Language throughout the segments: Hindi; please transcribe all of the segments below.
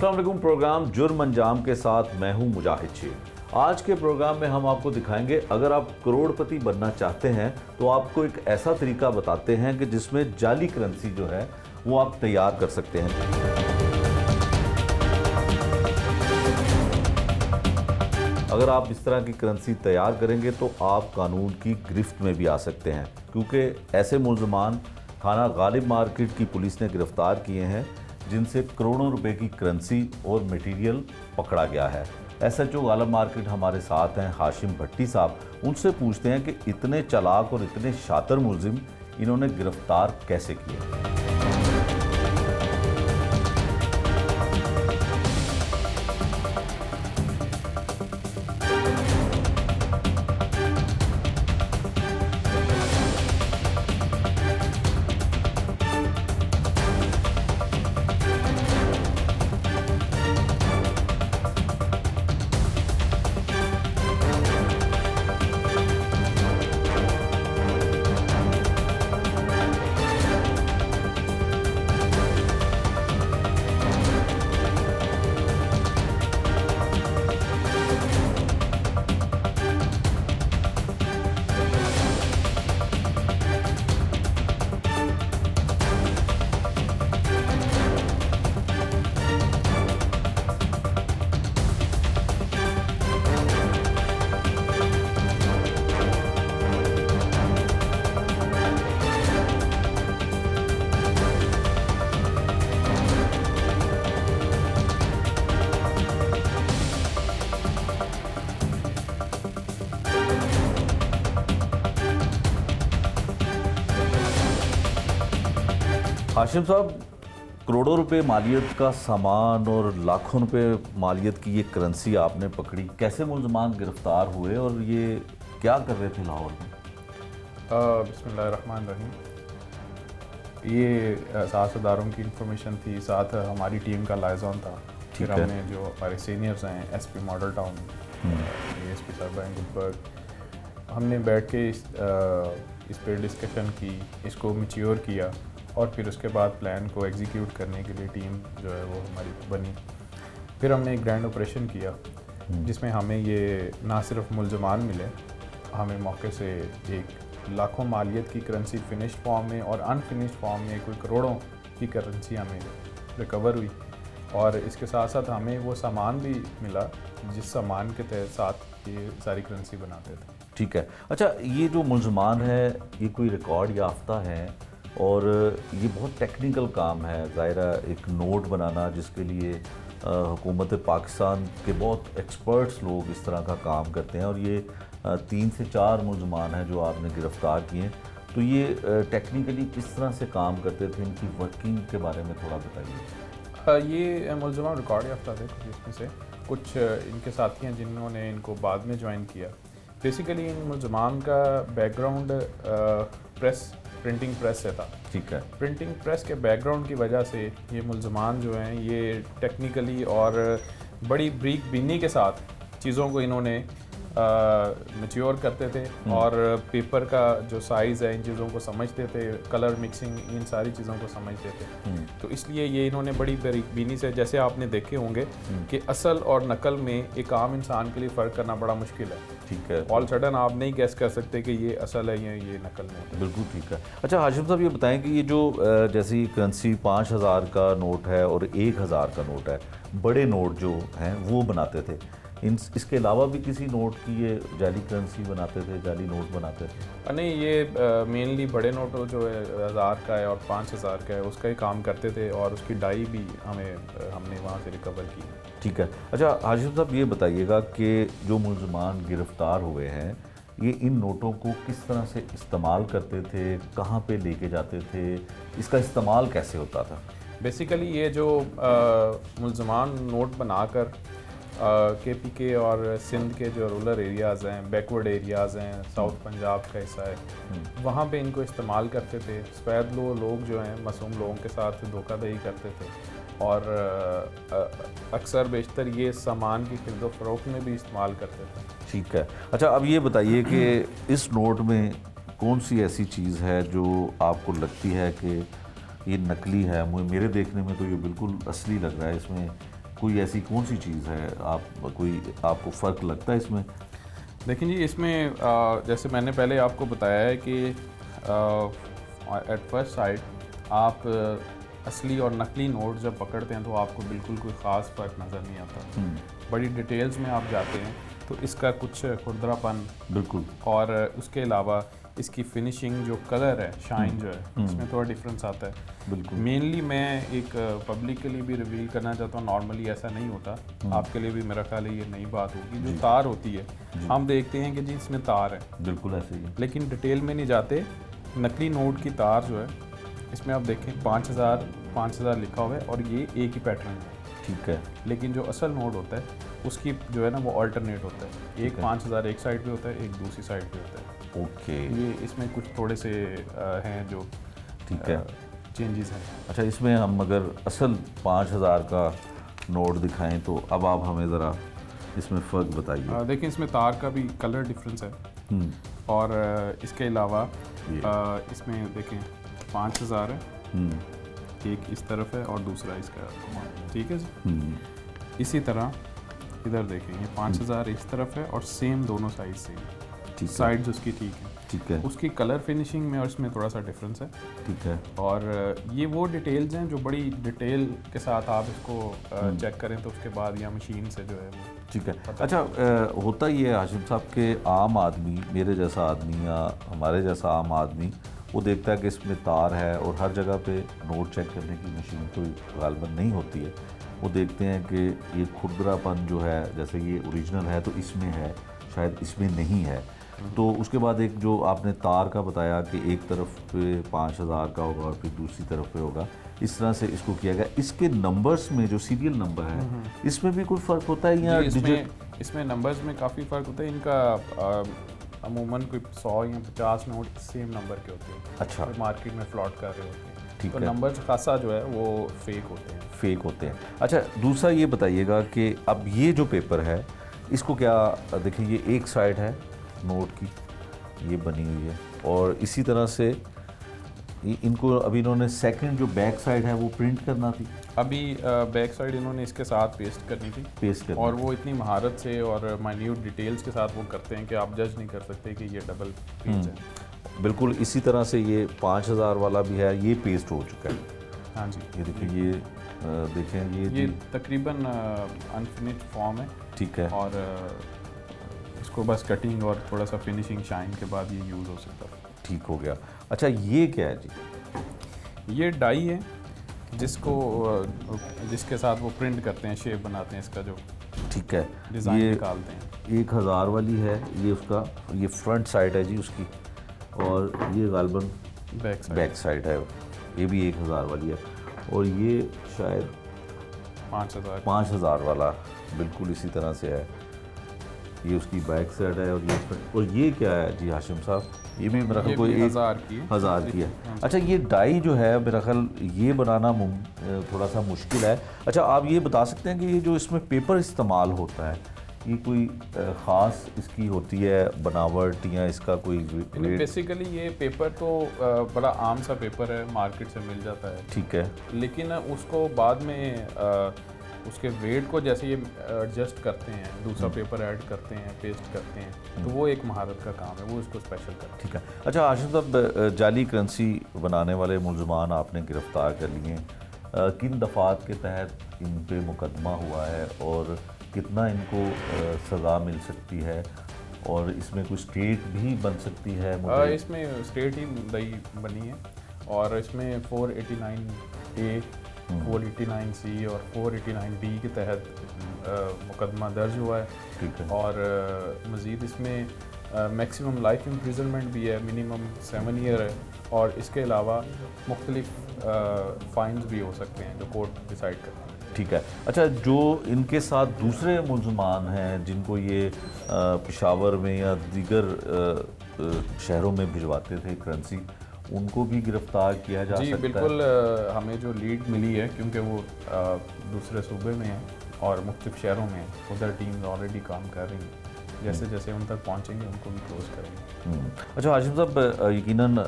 अस्सलाम वालेकुम। प्रोग्राम जुर्म अंजाम के साथ मैं हूं मुजाहिद शेख। आज के प्रोग्राम में हम आपको दिखाएंगे, अगर आप करोड़पति बनना चाहते हैं तो आपको एक ऐसा तरीका बताते हैं कि जिसमें जाली करेंसी जो है वो आप तैयार कर सकते हैं। अगर आप इस तरह की करेंसी तैयार करेंगे तो आप कानून की गिरफ्त में भी आ सकते हैं, क्योंकि ऐसे मुल्ज़मान थाना गालिब मार्केट की पुलिस ने गिरफ्तार किए हैं जिनसे करोड़ों रुपए की करेंसी और मटेरियल पकड़ा गया है। SHO गालिब मार्केट हमारे साथ हैं हाशिम भट्टी साहब। उनसे पूछते हैं कि इतने चालाक और इतने शातिर मुलजिम इन्होंने गिरफ्तार कैसे किए। हाशिम साहब, करोड़ों रुपए मालियत का सामान और लाखों रुपए मालियत की ये करेंसी आपने पकड़ी, कैसे मुल्ज़मान गिरफ्तार हुए और ये क्या कर रहे थे लाहौर में? बिस्मिल्लाहिर्रहमानिर्रहीम। ये साहसदारों की इंफॉर्मेशन थी, साथ हमारी टीम का लाइजॉन था। फिर हमने जो हमारे सीनियर्स हैं SP मॉडल टाउन, ASP सरबाइन गुलबर्ग, हमने बैठ के इस पर डिस्कशन की, इसको मैच्योर किया और फिर उसके बाद प्लान को एग्जीक्यूट करने के लिए टीम जो है वो हमारी बनी। फिर हमने एक ग्रैंड ऑपरेशन किया जिसमें हमें ये ना सिर्फ मुल्ज़मान मिले, हमें मौके से एक लाखों मालियत की करेंसी फिनिश्ड फॉर्म में और अनफिनिश्ड फॉर्म में कोई करोड़ों की करेंसी हमें रिकवर हुई। और इसके साथ साथ हमें वो सामान भी मिला जिस सामान के साथ ये सारी करेंसी बनाते थे। ठीक है। अच्छा, ये जो मुल्ज़मान है ये कोई रिकॉर्ड याफ्ता है और ये बहुत टेक्निकल काम है। ज़ाहिरा एक नोट बनाना जिसके लिए हुकूमत पाकिस्तान के बहुत एक्सपर्ट्स लोग इस तरह का काम करते हैं, और ये 3 से 4 मुल्ज़मान हैं जो आपने गिरफ़्तार किए। तो ये टेक्निकली किस तरह से काम करते थे, इनकी वर्किंग के बारे में थोड़ा बताइए। ये मुल्ज़मान रिकॉर्ड याफ्ता थे, इसमें से कुछ इनके साथी हैं जिन्होंने इनको बाद में ज्वाइन किया। बेसिकली इन मुल्ज़मान का बैकग्राउंड प्रिंटिंग प्रेस से था। ठीक है। प्रिंटिंग प्रेस के बैकग्राउंड की वजह से ये मुल्ज़मान जो हैं ये टेक्निकली और बड़ी ब्रीक बीनी के साथ चीज़ों को इन्होंने मैच्योर करते थे और पेपर का जो साइज़ है इन चीज़ों को समझते थे, कलर मिक्सिंग, इन सारी चीज़ों को समझते थे। तो इसलिए ये इन्होंने बड़ी बारीकी से, जैसे आपने देखे होंगे कि असल और नकल में एक आम इंसान के लिए फ़र्क करना बड़ा मुश्किल है। ठीक है। ऑल सडन आप नहीं गैस कर सकते कि ये असल है या ये नकल में। बिल्कुल ठीक है। अच्छा हाशिम साहब, ये बताएं कि ये जो जैसी करेंसी 5000 का नोट है और 1000 का नोट है, बड़े नोट जो हैं वो बनाते थे, इसके अलावा भी किसी नोट की ये जाली करेंसी बनाते थे, जाली नोट बनाते थे? नहीं, ये मेनली बड़े नोट जो है 1000 का है और 5000 का है उसका ही काम करते थे, और उसकी डाई भी हमने वहाँ से रिकवर की। ठीक है। अच्छा हाशिम साहब, ये बताइएगा कि जो मुल्ज़मान गिरफ़्तार हुए हैं ये इन नोटों को किस तरह से इस्तेमाल करते थे, कहाँ पे लेके जाते थे, इसका इस्तेमाल कैसे होता था? बेसिकली ये जो मुल्ज़मान नोट बनाकर KPK और सिंध के जो रूरल एरियाज़ हैं, बैकवर्ड एरियाज़ हैं, साउथ पंजाब का हिस्सा है, वहाँ पे इनको इस्तेमाल करते थे। सफ़ेद लोग जो हैं मासूम लोगों के साथ धोखाधड़ी करते थे, और अक्सर बेशतर ये सामान की खरीदो फरोख्त में भी इस्तेमाल करते थे। ठीक है। अच्छा, अब ये बताइए कि इस नोट में कौन सी ऐसी चीज़ है जो आपको लगती है कि ये नकली है? मेरे देखने में तो ये बिल्कुल असली लग रहा है, इसमें कोई ऐसी कौन सी चीज़ है, आपको फ़र्क लगता है इसमें? देखिए जी, इसमें जैसे मैंने पहले आपको बताया है कि एट फर्स्ट साइड आप असली और नकली नोट जब पकड़ते हैं तो आपको बिल्कुल कोई ख़ास फ़र्क नज़र नहीं आता। बड़ी डिटेल्स में आप जाते हैं तो इसका कुछ खुरदरापन बिल्कुल, और उसके अलावा इसकी फिनिशिंग जो कलर है, शाइन जो है, इसमें थोड़ा डिफरेंस आता है। बिल्कुल। मेनली मैं एक पब्लिक के लिए भी रिवील करना चाहता हूँ, नॉर्मली ऐसा नहीं होता, आपके लिए भी मेरा ख्याल है ये नई बात होगी। जो तार होती है, हम देखते हैं कि जी इसमें तार है, बिल्कुल ऐसे ही है। लेकिन डिटेल में नहीं जाते। नकली नोट की तार जो है, इसमें आप देखें 5000 लिखा हुआ है और ये एक ही पैटर्न है, ठीक है। लेकिन जो असल नोट होता है उसकी जो है ना वो अल्टरनेट होता है। एक 5000 एक साइड पे होता है, एक दूसरी साइड पे होता है। ओके, ये इसमें कुछ थोड़े से हैं जो ठीक है, चेंजेस हैं। अच्छा इसमें हम अगर असल 5000 का नोट दिखाएं तो अब आप हमें ज़रा इसमें फ़र्क बताइए। देखिए इसमें तार का भी कलर डिफरेंस है और इसके अलावा इसमें देखें 5000 है, एक इस तरफ है और दूसरा इसका, ठीक है जी। इसी तरह इधर देखें ये 5000 इस तरफ है और सेम दोनों साइड सेम, ठीक है, साइड्स उसकी ठीक है, ठीक है, उसकी कलर फिनिशिंग में और इसमें थोड़ा सा डिफरेंस है, ठीक है। और ये वो डिटेल्स हैं जो बड़ी डिटेल के साथ आप इसको चेक करें तो उसके बाद या मशीन से जो है वो, ठीक है। अच्छा होता ये है हाशिम साहब के आम आदमी, मेरे जैसा आदमी या हमारे जैसा आम आदमी, वो देखता है कि इसमें तार है और हर जगह पे नोट चेक करने की मशीन कोई गालबन नहीं होती है। वो देखते हैं कि ये खुरदरापन जो है, जैसे ये ओरिजिनल है तो इसमें है, शायद इसमें नहीं है। तो उसके बाद एक जो आपने तार का बताया कि एक तरफ पे 5000 का होगा और फिर दूसरी तरफ पे होगा, इस तरह से इसको किया गया। इसके नंबर्स में जो सीरियल नंबर है इसमें भी कोई फ़र्क होता है या इसमें नंबर्स में काफ़ी फ़र्क होता है। इनका अमूमन कोई 100 या 50 नोट सेम नंबर के होते हैं। अच्छा, मार्केट में फ्लॉट कर रहे होते हैं, ठीक तो है, नंबर्स खासा जो है वो फेक होते हैं। फेक होते हैं। अच्छा दूसरा ये बताइएगा कि अब ये जो पेपर है इसको क्या, देखिए ये एक साइड है नोट की, ये बनी हुई है, और इसी तरह से इनको अभी इन्होंने सेकंड जो बैक साइड है वो प्रिंट करना थी, अभी बैक साइड इन्होंने इसके साथ पेस्ट करनी थी, पेस्ट करना, और वो इतनी महारत से और माइन्यूट डिटेल्स के साथ वो करते हैं कि आप जज नहीं कर सकते कि ये डबल पेज है। बिल्कुल इसी तरह से ये 5000 वाला भी है, ये पेस्ट हो चुका है। हाँ जी, ये देखिए, ये देखें ये तकरीबन अनफिनिश्ड फॉर्म है, ठीक है, और इसको बस कटिंग और थोड़ा सा फिनिशिंग शाइन के बाद ये यूज़ हो सकता है। ठीक हो गया। अच्छा ये क्या है जी? ये डाई है जिसके साथ वो प्रिंट करते हैं, शेप बनाते हैं इसका, जो ठीक है, डिज़ाइन ये निकालते हैं। 1000 वाली है, ये उसका ये फ्रंट साइड है जी उसकी, और ये गालबन बैक साइड है, ये भी 1000 वाली है, और ये शायद 5000 वाला बिल्कुल इसी तरह से है, ये उसकी बैक साइड है, और ये क्या है जी हाशिम साहब? ये भी मेरा ख्याल कोई 1000 की है। अच्छा ये डाई जो है मेरा ख्याल ये बनाना थोड़ा सा मुश्किल है। अच्छा आप ये बता सकते हैं कि ये जो इसमें पेपर इस्तेमाल होता है, ये कोई ख़ास इसकी होती है बनावट या इसका कोई वेट? बेसिकली ये पेपर तो बड़ा आम सा पेपर है, मार्केट से मिल जाता है, ठीक है, लेकिन उसको बाद में उसके वेट को जैसे ये एडजस्ट करते हैं, दूसरा पेपर ऐड करते हैं, पेस्ट करते हैं, तो वो एक महारत का काम है, वो इसको स्पेशल करते हैं। ठीक है। अच्छा हाशिम साहब, जाली करेंसी बनाने वाले मुलजमान आपने गिरफ़्तार कर लिए, किन दफ़ात के तहत इन पे मुकदमा हुआ है और कितना इनको सज़ा मिल सकती है, और इसमें कोई स्टेट भी बन सकती है? इसमें स्टेट ही बनी है, और इसमें 489A 489C और 489D के तहत मुकदमा दर्ज हुआ है। ठीक है, और मज़ीद इसमें मैक्सिमम लाइफ इम्प्रिजनमेंट भी है, मिनिमम 7 ईयर है, और इसके अलावा मुख्तलिफ फ़ाइन्स भी हो सकते हैं जो कोर्ट डिसाइड करती है। ठीक है। अच्छा जो इनके साथ दूसरे मुलजमान हैं जिनको ये पेशावर में या दीगर शहरों में भिजवाते थे करेंसी, उनको भी गिरफ्तार किया जा सकता है? बिल्कुल, हमें जो लीड मिली है, क्योंकि वो दूसरे सूबे में है और मुख्तलिफ शहरों में, उधर टीम्स ऑलरेडी काम कर रही हैं, जैसे जैसे उन तक पहुँचेंगे उनको भी क्लोज करेंगे। अच्छा हाशिम साहब, यकीनन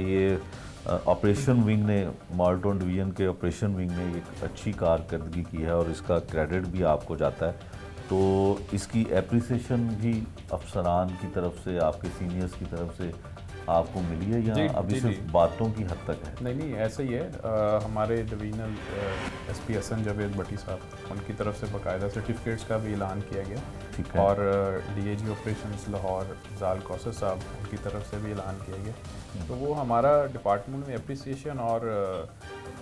ये ऑपरेशन विंग ने, माल्टन डिवीज़न के ऑपरेशन विंग ने एक अच्छी कारकर्दगी की है और इसका क्रेडिट भी आपको जाता है। तो इसकी एप्रिसिएशन भी अफसरान की तरफ से, आपके सीनियर्स की तरफ से आपको मिली है या अभी सिर्फ बातों की हद तक है? नहीं, ऐसा ही है। हमारे डिवीजनल एसपी हसन जावेद भट्टी साहब, उनकी तरफ से बाकायदा सर्टिफिकेट्स का भी ऐलान किया गया। ठीक है। और डीएजी ऑपरेशंस लाहौर जाल कौसर साहब, उनकी तरफ से भी ऐलान किया गया। तो वो हमारा डिपार्टमेंट में एप्रिसिएशन और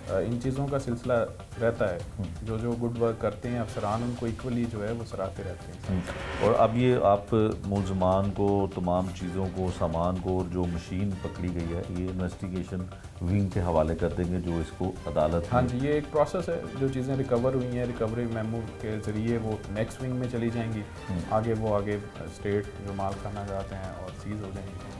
इन चीज़ों का सिलसिला रहता है। जो गुड वर्क करते हैं अफसरान, उनको इक्वली जो है वो सराहते रहते हैं। और अब ये आप मुलजमान को, तमाम चीज़ों को, सामान को, और जो मशीन पकड़ी गई है, ये इन्वेस्टिगेशन विंग के हवाले कर देंगे जो इसको अदालत? हाँ जी, ये एक प्रोसेस है। जो चीज़ें रिकवर हुई हैं, रिकवरी मेमो के ज़रिए वो नेक्स्ट विंग में चली जाएंगी। आगे स्टेट जो माल खाना जाते हैं और सीज हो जाएंगी।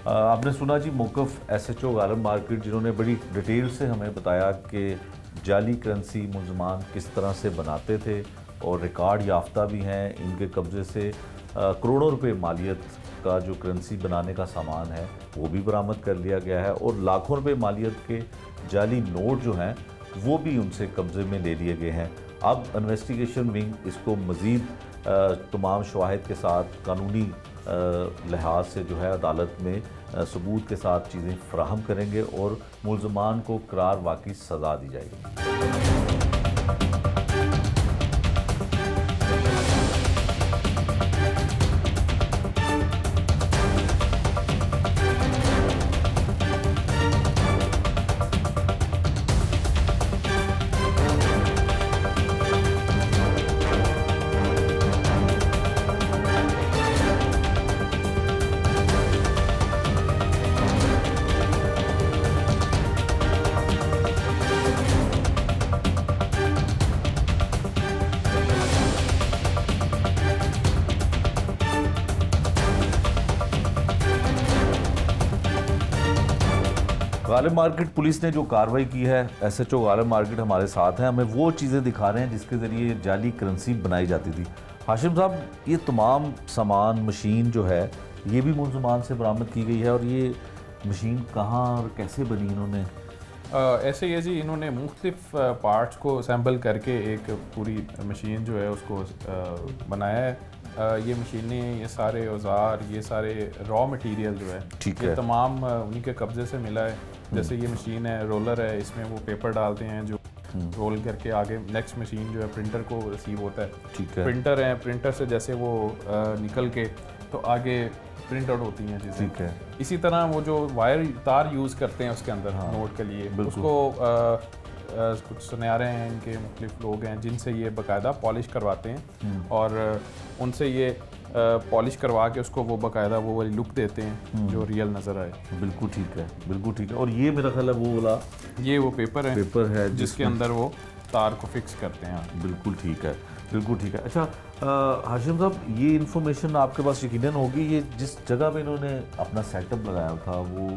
आपने सुना जी मौक़िफ़ SHO गालिब मार्केट, जिन्होंने बड़ी डिटेल से हमें बताया कि जाली करेंसी मुलजमान किस तरह से बनाते थे और रिकॉर्ड याफ्ता भी हैं। इनके कब्ज़े से करोड़ों रुपए मालियत का जो करेंसी बनाने का सामान है वो भी बरामद कर लिया गया है, और लाखों रुपए मालियत के जाली नोट जो हैं वो भी उनसे कब्ज़े में ले लिए गए हैं। अब इन्वेस्टिगेशन विंग इसको मज़ीद तमाम शवाहिद के साथ कानूनी लिहाज से जो है अदालत में सबूत के साथ चीज़ें फराहम करेंगे और मुलजमान को करार वाक़ई सज़ा दी जाएगी। गालिब मार्केट पुलिस ने जो कार्रवाई की है, SHO गालिब मार्केट हमारे साथ हैं, हमें वो चीज़ें दिखा रहे हैं जिसके ज़रिए जाली करेंसी बनाई जाती थी। हाशिम साहब, ये तमाम सामान, मशीन जो है, ये भी मुलजमान से बरामद की गई है, और ये मशीन कहाँ और कैसे बनी इन्होंने? ऐसे ही है जी, इन्होंने मुख्तलिफ पार्ट्स को सैम्पल करके एक पूरी मशीन जो है उसको बनाया है। ये मशीनें, ये सारे औजार, ये सारे रॉ मटेरियल जो है, ये तमाम उन्हीं के कब्ज़े से मिला है। जैसे ये मशीन है, रोलर है, इसमें वो पेपर डालते हैं जो रोल करके आगे नेक्स्ट मशीन जो है प्रिंटर को रिसीव होता है। ठीक है। प्रिंटर है, प्रिंटर से जैसे वो निकल के तो आगे प्रिंट आउट होती हैं चीज़ें। ठीक है। इसी तरह वो जो वायर तार यूज़ करते हैं उसके अंदर नोट के लिए, उसको कुछ सुनहरे हैं, इनके मुख्तलिफ लोग हैं जिनसे ये बाकायदा पॉलिश करवाते हैं, और उनसे ये पॉलिश करवा के उसको वो बाकायदा वो वाली लुक देते हैं जो रियल नज़र आए। बिल्कुल ठीक है, बिल्कुल ठीक है। और ये मेरा ख्याल है वो वाला, ये वो पेपर है जिसके अंदर वो तार को फिक्स करते हैं। बिल्कुल ठीक है, बिल्कुल ठीक है। अच्छा हाशिम साहब, ये इन्फॉर्मेशन आपके पास यकीनन होगी, ये जिस जगह पे इन्होंने अपना सेटअप लगाया था वो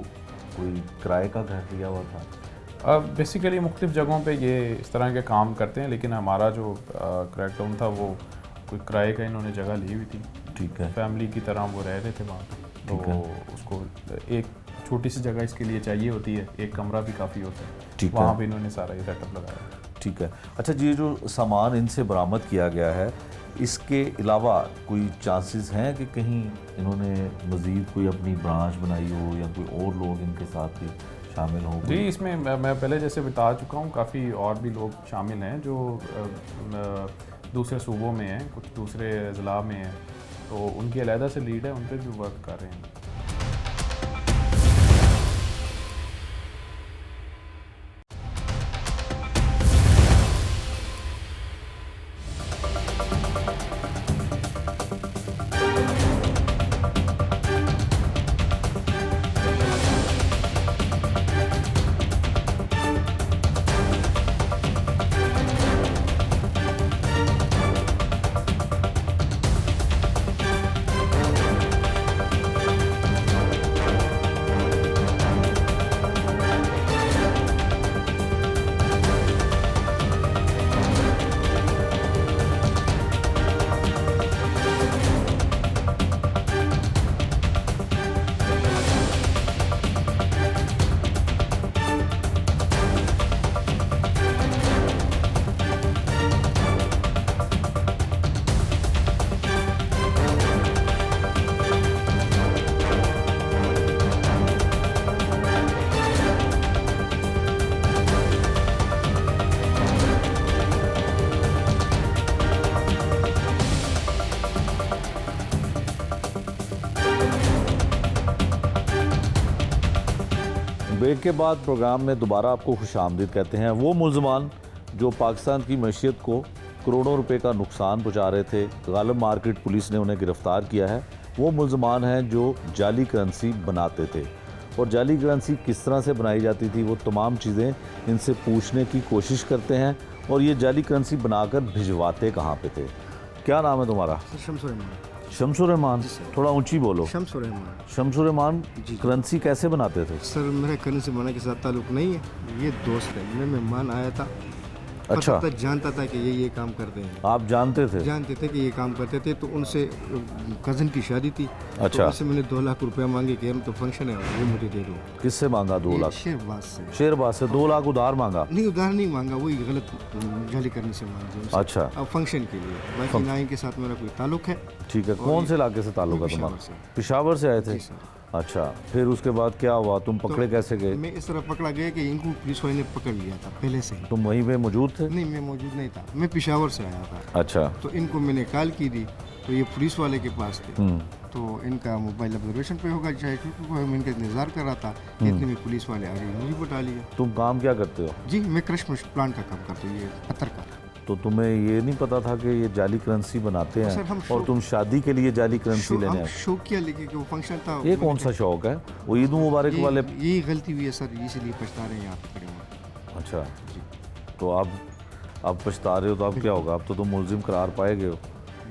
कोई किराए का घर लिया हुआ था? बेसिकली मुख्तलिफ जगहों पे ये इस तरह के काम करते हैं, लेकिन हमारा जो क्रैकडाउन था वो कोई किराए का इन्होंने जगह ली हुई थी। ठीक है। फैमिली की तरह वो रह रहे थे वहाँ पे, तो उसको एक छोटी सी जगह इसके लिए चाहिए होती है, एक कमरा भी काफ़ी होता है, वहाँ पे इन्होंने सारा ये सेटअप लगाया। ठीक है। अच्छा जी, जो सामान इनसे बरामद किया गया है, इसके अलावा कोई चांसेस हैं कि कहीं इन्होंने मज़ीद कोई अपनी ब्रांच बनाई हो या कोई और लोग इनके साथ भी शामिल हो? जी, इसमें मैं पहले जैसे बता चुका हूँ, काफ़ी और भी लोग शामिल हैं जो दूसरे सूबों में हैं, कुछ दूसरे ज़िला में हैं, तो उनकी अलहदा से लीड है, उन पर भी वर्क कर रहे हैं। ब्रेक के बाद प्रोग्राम में दोबारा आपको खुशामदीद कहते हैं। वो मुल्ज़मान जो पाकिस्तान की मैशियत को करोड़ों रुपए का नुकसान पहुंचा रहे थे, गालिब मार्केट पुलिस ने उन्हें गिरफ्तार किया है। वो मुल्ज़मान हैं जो जाली करेंसी बनाते थे, और जाली करेंसी किस तरह से बनाई जाती थी वो तमाम चीज़ें इनसे पूछने की कोशिश करते हैं। और ये जाली करेंसी बनाकर भिजवाते कहाँ पे थे? क्या नाम है तुम्हारा? शमसुर रहमान। थोड़ा ऊंची बोलो। शमसुर रहमान। शमसुर रहमान, करेंसी कैसे बनाते थे? सर मेरा करेंसी बनाने के साथ ताल्लुक नहीं है, ये दोस्त है। मैं मेहमान आया था, अच्छा, पता था, जानता था कि ये काम करते हैं। आप जानते थे? जानते थे कि ये काम करते थे, तो उनसे कज़न की शादी थी। अच्छा। तो उनसे मैंने 2 लाख रुपया मांगे कि हम तो फंक्शन है, वो मुझे दे दो। किससे मांगा 2 लाख? शेरबाज से। शेरबाज से 2 लाख उधार मांगा? नहीं, उधार नहीं मांगा, वही गलत जाली करने से मांगे। अच्छा। अब फंक्शन के लिए, बाकी ना इनके साथ मेरा कोई ताल्लुक है। ठीक है। कौन से इलाके से ताल्लुक है तुम्हारा? पेशावर से आए थे? अच्छा, फिर उसके बाद क्या हुआ? तुम पकड़े कैसे गए? मैं इस तरह पकड़ा गया कि इनको पुलिस वाले ने पकड़ लिया था पहले से ही। तुम वहीं पे मौजूद थे? नहीं, मैं मौजूद नहीं था, मैं पेशावर से आया था। अच्छा। तो इनको मैंने कॉल की थी, तो ये पुलिस वाले के पास थे। तो इनका मोबाइल ऑब्जर्वेशन पे होगा, चाहे मैं इनका इंतजार कर रहा था, इतने में पुलिस वाले आ गए, मुझे बता लिया। तुम काम क्या करते हो? जी, मैं क्रश प्लांट का काम करता हूँ, ये पत्थर का। तो तुम्हें ये नहीं पता था कि ये जाली करेंसी बनाते सर, हम हैं और तुम शादी के लिए जाली करेंसी लेने आए? शौक किया, लेके कि वो फंक्शन था। ये कौन सा शौक है? वो ईद मुबारक वाले? यही गलती हुई है सर, इसीलिए पछता रहे हैं यहाँ पे खड़े हुए। अच्छा तो अब पछता रहे हो तो अब क्या होगा? अब तो तुम मुलजिम करार पाए गए हो।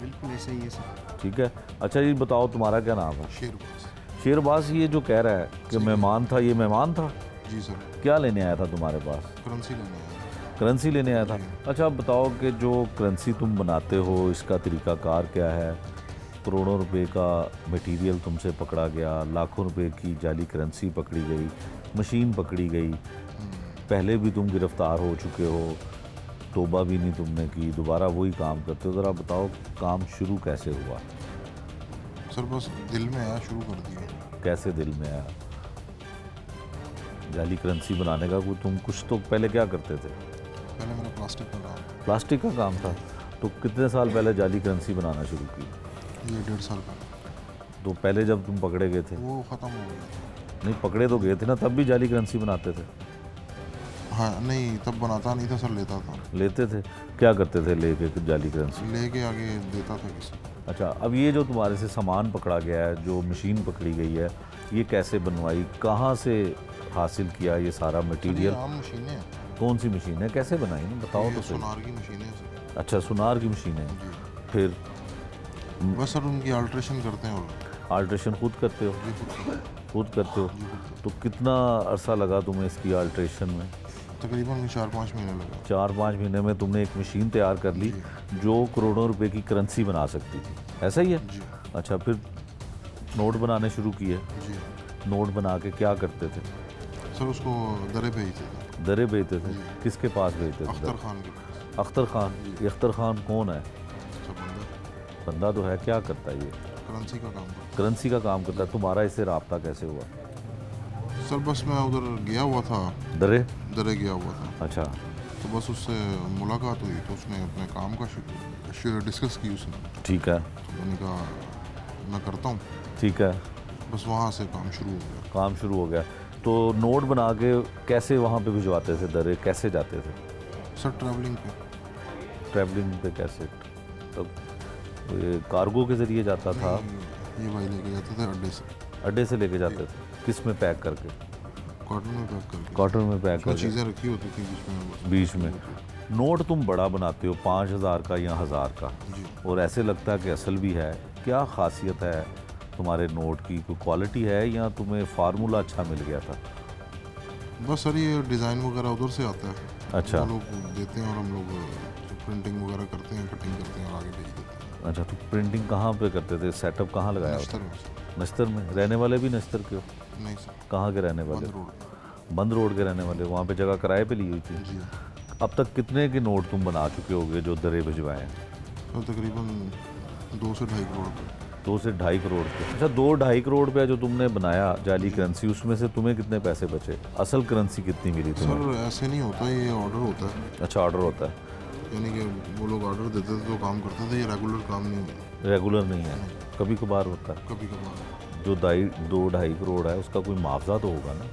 बिल्कुल ऐसा ही है सर। ठीक है। अच्छा ये बताओ तुम्हारा क्या नाम है? शेरबाज। शेरबाज, ये जो कह रहा है कि मेहमान था, ये मेहमान था? जी सर। क्या लेने आया था तुम्हारे पास? करेंसी लेने आया। करेंसी लेने आया था। अच्छा आप बताओ कि जो करेंसी तुम बनाते हो इसका तरीक़ाकार क्या है? करोड़ों रुपए का मटेरियल तुमसे पकड़ा गया, लाखों रुपए की जाली करेंसी पकड़ी गई, मशीन पकड़ी गई, पहले भी तुम गिरफ़्तार हो चुके हो, तौबा भी नहीं तुमने की, दोबारा वही काम करते हो। ज़रा बताओ काम शुरू कैसे हुआ? सर बस दिल में आया, शुरू कर दिया। कैसे दिल में आया? जाली करेंसी बनाने का तुम कुछ तो पहले क्या करते थे? पहले मेरा प्लास्टिक का काम। प्लास्टिक का काम था। तो कितने साल पहले जाली करेंसी बनाना शुरू की? ये 1.5 साल पहले। तो पहले जब तुम पकड़े गए थे? वो ख़त्म हो गया। नहीं, पकड़े तो गए थे ना, तब भी जाली करेंसी बनाते थे? हाँ नहीं, तब बनाता नहीं था सर, लेता था। लेते थे? क्या करते थे लेके जाली करेंसी? लेके आगे देता था किसी। अच्छा, अब ये जो तुम्हारे से सामान पकड़ा गया है, जो मशीन पकड़ी गई है, ये कैसे बनवाई, कहाँ से हासिल किया ये सारा मटेरियल? आम मशीनें हैं। कौन सी मशीन है, कैसे बनाई ना बताओ तो सही। सुनार की मशीनें हैं सर। अच्छा, सुनार की मशीन है। फिर बस सर उनकी अल्ट्रेशन करते हैं। और अल्ट्रेशन खुद करते हो? जी खुद करते हैं। खुद करते हो? तो कितना अरसा लगा तुम्हें इसकी अल्ट्रेशन में? तकरीबन 4-5 महीने लगा। 4-5 महीने में तुमने एक मशीन तैयार कर ली जो करोड़ों रुपए की करेंसी बना सकती थी, ऐसा ही है? जी। अच्छा, फिर नोट बनाने शुरू किए? जी। नोट बना के क्या करते थे? सर उसको दरे भेजते थे। दरे बेचते थे? किसके पास बेचते थे? अख्तर खान के पास। अख्तर खान? ये अख्तर खान कौन है? अच्छा बंदा। बंदा तो है, क्या करता है ये? करेंसी का काम करता करेंसी का काम करता है। तुम्हारा इससे रब्ता कैसे हुआ? है। सर बस मैं उधर गया हुआ था, दरे गया हुआ था। अच्छा। तो बस उससे मुलाकात हुई, तो उसने अपने काम का डिस्कस की उसने। ठीक है। तो मैंने कहा मैं करता हूँ। ठीक है। बस वहाँ से काम शुरू हो गया। काम शुरू हो गया। तो नोट बना के कैसे वहाँ पे भिजवाते थे? दरे कैसे जाते थे? सर ट्रैवलिंग पे। ट्रैवलिंग पे कैसे? तब ये कार्गो के ज़रिए जाता था? ये भाई लेके जाते थे अड्डे से। अड्डे से लेके जाते थे? किस में पैक करके? कॉटन में पैक करके। कॉटन में पैक उसमें करके चीज़ें रखी होती थी बीच में। बस बीच में। नोट तुम बड़ा बनाते हो 5000 का या 1000 का, जी। और ऐसे लगता है कि असल भी है। क्या खासियत है तुम्हारे नोट की? कोई क्वालिटी है या तुम्हें फार्मूला अच्छा मिल गया था? बस सर ये डिज़ाइन वगैरह उधर से आता है। अच्छा। वो लोग देते हैं और हम लोग प्रिंटिंग वगैरह करते हैं, कटिंग करते हैं और आगे भेज देते हैं। अच्छा, तो प्रिंटिंग कहाँ पे करते थे? सेटअप कहाँ लगाया होता? नश्तर में सर। नश्तर में? रहने वाले भी नश्तर के हो? नहीं सर, कहाँ के रहने वाले? बंद रोड पे। बंद रोड के रहने वाले। वहाँ पे जगह किराए पे ली हुई थी? जी। अब तक कितने के नोट तुम बना चुके होगे जो दरे भिजवाए हैं? सर तकरीबन 2 से 2.5 करोड़ पे। 2 से 2.5 करोड़ पे। अच्छा, 2-2.5 करोड़ पे जो तुमने बनाया जाली करेंसी, उसमें से तुम्हें कितने पैसे बचे? असल करेंसी कितनी मिली तुम्हें? सर ऐसे नहीं होता, ये ऑर्डर होता है। अच्छा, ऑर्डर होता है? यानी कि वो लोग ऑर्डर देते थे तो काम करते थे, ये रेगुलर काम नहीं है। रेगुलर नहीं है, कभी कभार होता है। कभी कभार। जो 2-2.5 करोड़ है उसका कोई मुआवजा तो होगा ना?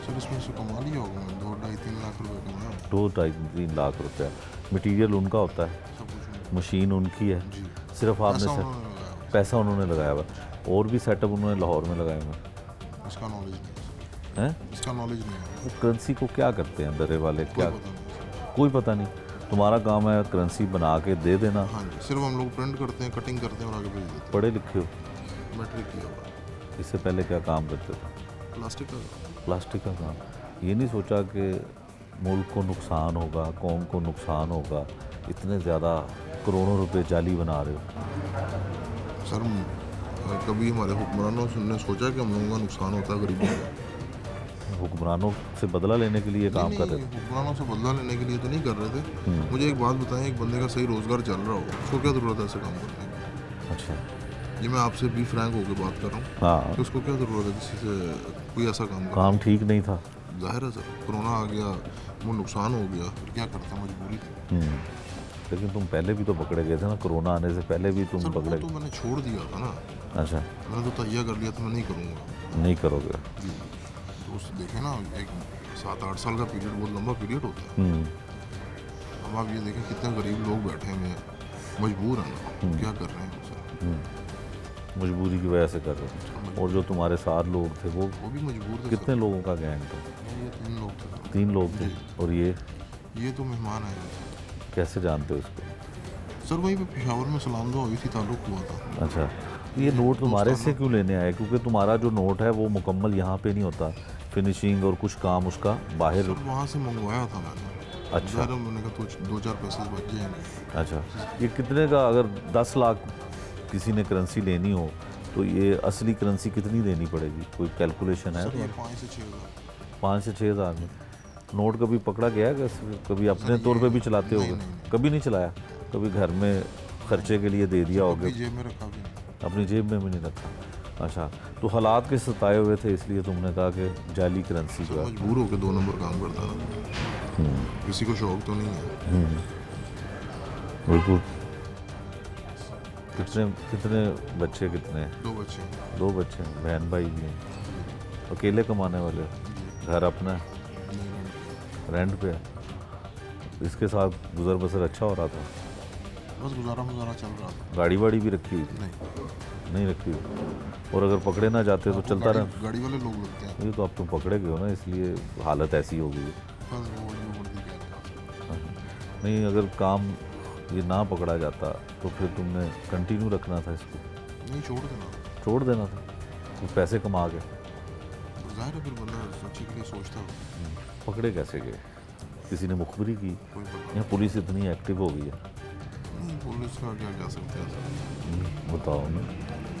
सर इसमें से कमा लिया होगा मैं 2-2.5-3 लाख रुपए कमाया 2-3 लाख रुपया। मटेरियल उनका होता है, सब कुछ उन्होंने- मशीन उनकी है, जी सिर्फ आपने पैसा से उन्होंने लगाया पैसा उन्होंने लगाया हुआ है। और भी सेटअप उन्होंने लाहौर में लगाए हुए इसका नॉलेज नहीं है सर, हैं। इसका नॉलेज नहीं है वो करेंसी को क्या करते हैं दरे वाले, कोई क्या पता नहीं सर। कोई पता नहीं। तुम्हारा काम है करेंसी बना के दे देना। हाँ जी सिर्फ हम लोग प्रिंट करते हैं, कटिंग करते हैं और आगे भेज देते पढ़े लिखे हो, हैं। मैट्रिक किया हुआ है। इससे पहले क्या काम करते थे? प्लास्टिक का प्लास्टिक का काम। ये नहीं सोचा कि मुल्क को नुकसान होगा, कौम को नुकसान होगा, इतने ज़्यादा करोड़ों रुपए जाली बना रहे हो। सर कभी हमारे हुक्मरानों ने सोचा कि हम लोगों का नुकसान होता है गरीबों का? हुक्मरानों से बदला लेने के लिए काम कर रहे थे। हुक्मरानों से बदला लेने के लिए तो नहीं कर रहे थे। मुझे एक बात बताएं, एक बंदे का सही रोजगार चल रहा हो उसको क्या ज़रूरत है ऐसे काम करने की? अच्छा, ये मैं आपसे भी फ्रैंक होकर बात कर रहा हूँ हाँ, कि उसको क्या ज़रूरत है किसी से कोई ऐसा काम कर? काम ठीक नहीं था। जाहिर है सर, कोरोना आ गया, वो नुकसान हो गया, फिर क्या करता, मजबूरी थी। लेकिन तुम पहले भी तो पकड़े गए थे ना, कोरोना आने से पहले भी तुम सर वो पकड़े। तो मैंने छोड़ दिया था ना, अच्छा, मैंने तो तैयार कर लिया था मैं नहीं करूँगा नहीं करोगे। जी। तो उस देखें ना, एक 7-8 साल का पीरियड बहुत लंबा पीरियड होता है। अब आप ये देखें कितने गरीब लोग बैठे हुए हैं, मजबूर हैं ना, क्या कर रहे हैं सर? मजबूरी की वजह से कर रहे थे। और जो तुम्हारे साथ लोग थे वो वो भी मजबूर थे कितने लोगों का गैंग था? सर। ये 3 लोग थे सर। 3 लोग थे। और ये तो मेहमान आए थे कैसे जानते हो इसको? सर, वहीं पे पेशावर में सलाम दुआ हुई थी, ताल्लुक हुआ था। अच्छा, ये नोट तुम्हारे से क्यों लेने आए? क्योंकि तुम्हारा जो नोट है वो मुकम्मल यहाँ पे नहीं होता, फिनिशिंग और कुछ काम उसका बाहर। सर वहाँ से मंगवाया था मैंने। अच्छा। ज़ाहिर है, मैंने कहा तो 2-4 पैसे बच जाएंगे। अच्छा, ये कितने का? अगर 10 लाख किसी ने करेंसी लेनी हो तो ये असली करेंसी कितनी देनी पड़ेगी? कोई कैलकुलेशन है? सर ये 5 से 6 हज़ार। 5 से 6 हज़ार में नोट कभी पकड़ा गया है? कभी अपने तौर पे भी चलाते नहीं, होगे? नहीं। कभी नहीं चलाया? कभी घर में खर्चे के लिए दे दिया अपनी होगा? जेब में रखा भी नहीं। अपनी जेब में भी नहीं रखा। अच्छा, तो हालात के सताए हुए थे इसलिए तुमने कहा कि जाली करेंसी सर का। मजबूर होकर 2 नंबर काम करता था। किसी को शौक तो नहीं है। बिल्कुल। कितने कितने बच्चे कितने हैं? 2 बच्चे हैं। 2 बच्चे हैं, बहन भाई भी हैं। अकेले कमाने वाले हो? घर अपना है? नहीं, नहीं। रेंट पे है? इसके साथ गुजर बसर अच्छा हो रहा था? बस गुजारा मुजारा चल रहा था। गाड़ी वाड़ी भी रखी हुई थी? नहीं, नहीं रखी हुई। और अगर पकड़े ना जाते तो चलता रहा? गाड़ी वाले लोग लगते हैं। ये तो अब तुम पकड़े गए हो ना, इसलिए हालत ऐसी हो गई है। बस वो जो वर्दी कह रहे हैं। नहीं, अगर काम ये ना पकड़ा जाता तो फिर तुमने कंटिन्यू रखना था इसको, नहीं, छोड़ देना। छोड़ देना था तो पैसे कमा के। तो जाहिर है फिर बंदा अच्छे के लिए सोचता है। पकड़े कैसे गए? किसी ने मुखबरी की? कोई पता या पुलिस इतनी एक्टिव हो गई है? नहीं, पुलिस का क्या कह सकते हैं सर, बताओ ना।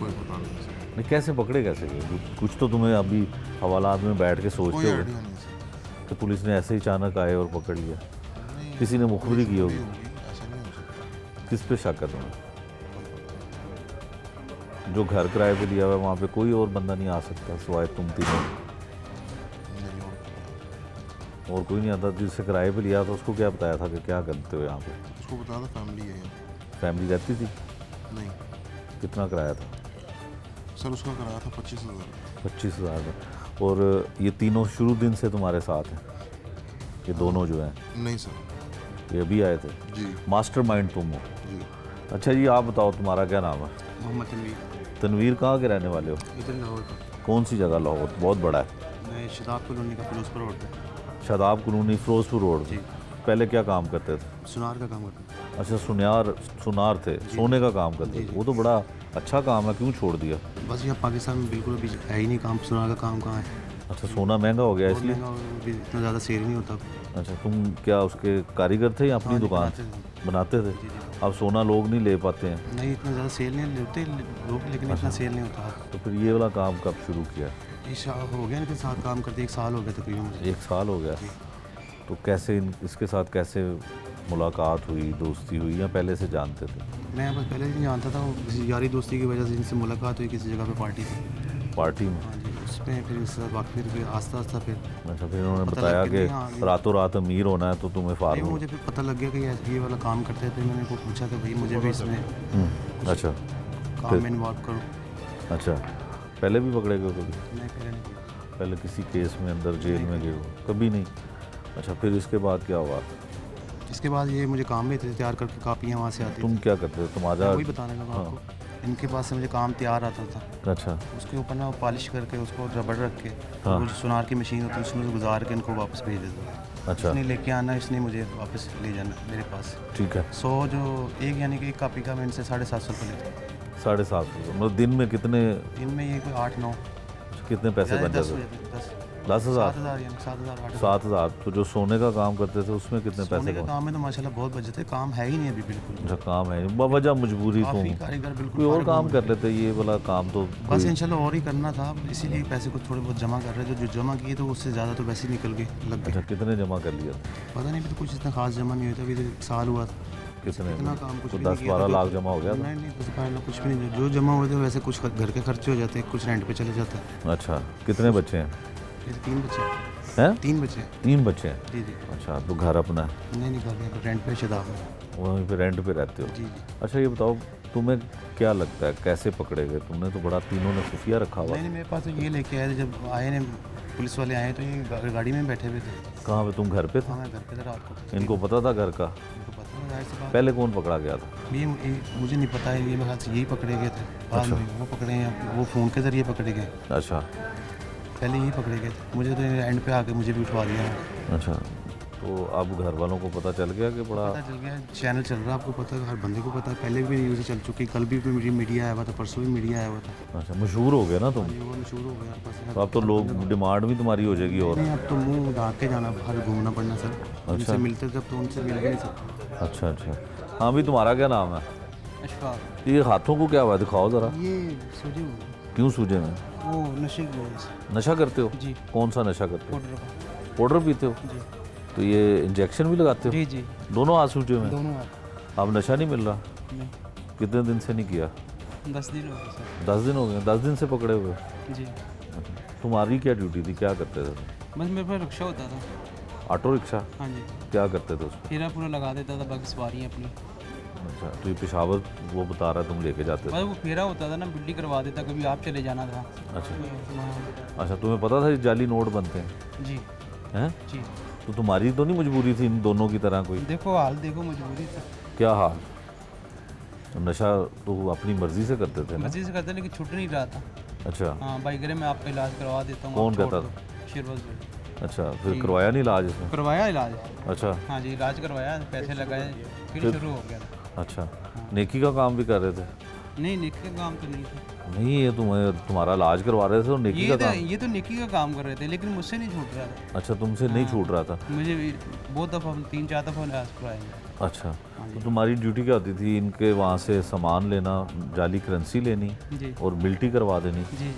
कोई पता नहीं सर। नहीं, कैसे पकड़े कैसे गए? कुछ तो तुम्हें अभी हवालात में बैठ के कोई सोचते हो आइडिया नहीं सर। कि पुलिस ने ऐसे ही अचानक आए और पकड़ लिया। नहीं, किसी ने मुखबरी की होगी। ऐसा नहीं हो सकता। किस पे शक है तुम्हें? जो घर किराए पे लिया हुआ है वहाँ पे कोई और बंदा नहीं आ सकता सिवाय तुम तीनों? नहीं, और पता और कोई नहीं आता? जिससे किराए पे लिया था उसको क्या बताया था कि क्या करते हो यहाँ पे? नहीं। उसको बताया था फैमिली है यहाँ। फैमिली रहती थी? नहीं कितना किराया था? सर, उसका कराया था 25,000। 25,000 में। और ये तीनों शुरू दिन से तुम्हारे साथ हैं? ये दोनों जो हैं नहीं सर। ये अभी आए थे? जी मास्टरमाइंड तुम हो? जी। अच्छा जी, आप बताओ तुम्हारा क्या नाम है? मोहम्मद तनवीर, तनवीर कहाँ के रहने वाले हो? इधर लाहौर का। कौन सी जगह? लाहौर बहुत बड़ा है। मैं शदाब कॉलोनी का फिरोजपुर रोड पे। Shadab colony, Firozpur road. जी। पहले क्या काम करते थे? सुनार का काम करता हूँ। अच्छा, सुनार थे, सोने का काम करते थे। वो तो बड़ा अच्छा काम है, क्यों छोड़ दिया? बस यहाँ पाकिस्तान में बिल्कुल अभी है ही नहीं काम, सुनार का काम कहाँ है? अच्छा, सोना महंगा हो गया बहुत इसलिए? महंगा और अभी इतना ज़्यादा सेल नहीं होता। अच्छा, तुम क्या उसके कारीगर थे या अपनी हाँ जी, दुकान बनाते थे। बनाते थे? जी, जी। अब सोना लोग नहीं ले पाते हैं नहीं, इतना ज़्यादा सेल नहीं होते लोग, लेकिन इतना सेल नहीं होता। तो फिर ये वाला काम कब शुरू किया? हो गया ना, साथ काम करते 1 साल हो गया तकरीबन मुझे। 1 साल हो गया। तो कैसे इसके साथ कैसे मुलाकात हुई, दोस्ती हुई, या पहले से जानते थे? मैं बस पहले नहीं जानता था, वो किसी यारी दोस्ती की वजह से इनसे मुलाकात हुई किसी जगह पे पार्टी में। पार्टी में? हाँ जी, उसमें फिर इससे वाकफी फिर आस्ता आस्ता फिर अच्छा, फिर उन्होंने पता बताया लग गया कि कि हाँ, रातों रात अमीर होना है तो तुम्हें नहीं, फार्म। मुझे फिर पता लग गया कि ये वाला काम करते हैं। फिर मैंने को पूछा कि भाई मुझे भी इसमें अच्छा काम में इन्वॉल्व करो। अच्छा, पहले भी पकड़े गए कभी? नहीं, पहले नहीं किया। पहले किसी केस में अंदर जेल में गए हो? कभी नहीं। अच्छा, फिर इसके बाद क्या हुआ? इसके बाद ये मुझे काम में थे, तैयार करके कापियाँ वहाँ से आती तुम क्या करते हो? तुम्हारा वही बताने लगा आपको। इनके पास से मुझे काम तैयार आता था, अच्छा उसके ऊपर ना पॉलिश करके उसको रबड़ रख के हाँ। वो जो सुनार की मशीन होती है उसमें से गुजार के इनको वापस भेज देता था। अच्छा इसने लेके आना, इसने मुझे वापस ले जाना मेरे पास। ठीक है। 100 जो एक यानी कि एक कापी का मैं इनसे 750 रुपये लेता। 750 मतलब दिन में कितने दिन में ये कोई 8-9 कितने पैसे बन जाते? 10,000 7,000 यानी 7,000 8,000। 7,000। तो जो सोने का काम करते थे उसमें कितने पैसे सोने का बन? काम है तो माशाल्लाह बहुत बचत है, काम है ही नहीं अभी बिल्कुल। अच्छा, काम है बवजह मजबूरी तो काफ़ी कारीगर बिल्कुल कोई और फारिग काम हो कर लेते, ये वाला काम तो बस कोई- इंशाल्लाह और ही करना था, इसीलिए पैसे को थोड़े बहुत जमा कर रहे थे। जो जमा किए तो उससे ज़्यादा तो वैसे ही निकल गए, लग गए। अच्छा, कितने जमा कर लिया? पता नहीं, अभी तो कुछ इतना खास जमा नहीं हुआ था, अभी तो 1 साल हुआ था। कितने? इतना काम कुछ तो भी नहीं 10-12 किया था। लाख जमा हो गया था? नहीं नहीं 10-12 लाख कुछ भी नहीं। जो जमा हुए थे वैसे कुछ घर के खर्चे हो जाते हैं, कुछ रेंट पे चले जाता है। अच्छा, कितने बच्चे हैं? ये 3 बच्चे हैं? 3 बच्चे 3 बच्चे हैं। जी जी। अच्छा, तो घर अपना है? नहीं घर में रेंट पे शदाब में। वहीं पे रेंट पे रहते हो? जी जी। अच्छा, ये बताओ तुम्हें क्या लगता है कैसे पकड़े गए? तुमने तो बड़ा तीनों ने खुफिया रखा हुआ। नहीं नहीं, मेरे पास तो ये लेके आए थे, जब आए ने पुलिस वाले आए तो ये गाड़ी में बैठे हुए थे। कहाँ पे? तुम घर पे थे? हाँ मैं घर पे था रात को। इनको पता था घर का? इनको पता है, जाहिर सी बात। पहले कौन पकड़ा गया था? ये मुझे नहीं पता है, ये मेरे ख्याल से यही पकड़े गए थे। बाद में वो पकड़े हैं, वो फ़ोन के ज़रिए पकड़े गए। अच्छा पहले यही पकड़े गए थे, मुझे तो एंड पे आके मुझे भी उठवा दिया। अच्छा, तो अब घर वालों को पता चल गया कि बड़ा पता चल गया, चैनल चल रहा है, आपको पता है, हर बंदे को पता है। पहले भी न्यूज़ चल चुकी, कल भी मेरी मीडिया आया हुआ था, परसों भी मीडिया आया हुआ था। अच्छा, मशहूर हो गया ना तुम? ये वो मशहूर हो गया बस। तो अब तो लोग डिमांड भी तुम्हारी हो जाएगी। और नहीं, अब तो मुंह ढाक के जाना, बाहर घूमना पड़ना सर। उनसे मिलते जब तो उनसे मिल भी नहीं सकते। अच्छा अच्छा, हाँ भी तुम्हारा क्या नाम है? अशफाक। ये हाथों को क्या हुआ, दिखाओ ज़रा। ये सूझे हुए, क्यों सूझे हैं? वो नशे की वजह से। नशा करते हो? जी। कौन सा नशा करते हो? पाउडर का। पाउडर पीते हो? जी तो ये इंजेक्शन भी लगाते हो? जी जी, दोनों हाथ सूझे हुए हैं? दोनों हाथ। अब नशा नहीं मिल रहा? नहीं, कितने दिन से नहीं किया? 10 दिन हो गए सर। 10 दिन हो गए? 10 दिन से पकड़े हुए? जी। तुम्हारी क्या ड्यूटी थी, क्या करते थे तुम? बस मेरे पास रिक्शा होता था। Auto rickshaw? हाँ जी, क्या करते थे उसमें? फेरा पूरा लगा देता था, बाकी सवारियाँ अपनी। अच्छा, तो ये पेशावर वो बता रहा है तुम लेके जाते थे? बस वो फेरा होता था ना, बिल्ली करवा देता, कभी आप चले जाना था। अच्छा हाँ। अच्छा, तुम्हें पता था ये जाली नोट बनते हैं? जी हैं? जी। तो तुम्हारी तो नहीं मजबूरी थी इन दोनों की तरह कोई? देखो हाल, देखो मजबूरी था। क्या हाल? तो नशा तो अपनी मर्जी से करते थे ना? मर्जी से करता, लेकिन छूट नहीं रहा था। अच्छा हाँ भाई, करे मैं आपका इलाज करवा देता हूँ। कौन आप छोड़ कहता दो। शेरबाज भाई। अच्छा, फिर करवाया नहीं इलाज इसमें? करवाया इलाज। अच्छा हाँ जी, इलाज करवाया, पैसे लगाए, फिर शुरू हो गया था। अच्छा, नेकी का काम भी कर रहे थे? नहीं, नेकी का काम तो नहीं था। नहीं, ये तुम्हारा इलाज करवा रहे थे और नेकी का काम? ये तो नेकी का काम कर रहे थे, लेकिन मुझसे नहीं छूट रहा था। अच्छा, तुमसे नहीं छूट रहा था? मुझे भी बहुत दफ़ा, 3-4 दफ़ा इलाज करवाया। अच्छा, तो तुम्हारी ड्यूटी क्या होती थी? इनके वहाँ से सामान लेना, जाली करेंसी लेनी जी और बिल्टी करवा देनी? जी जी।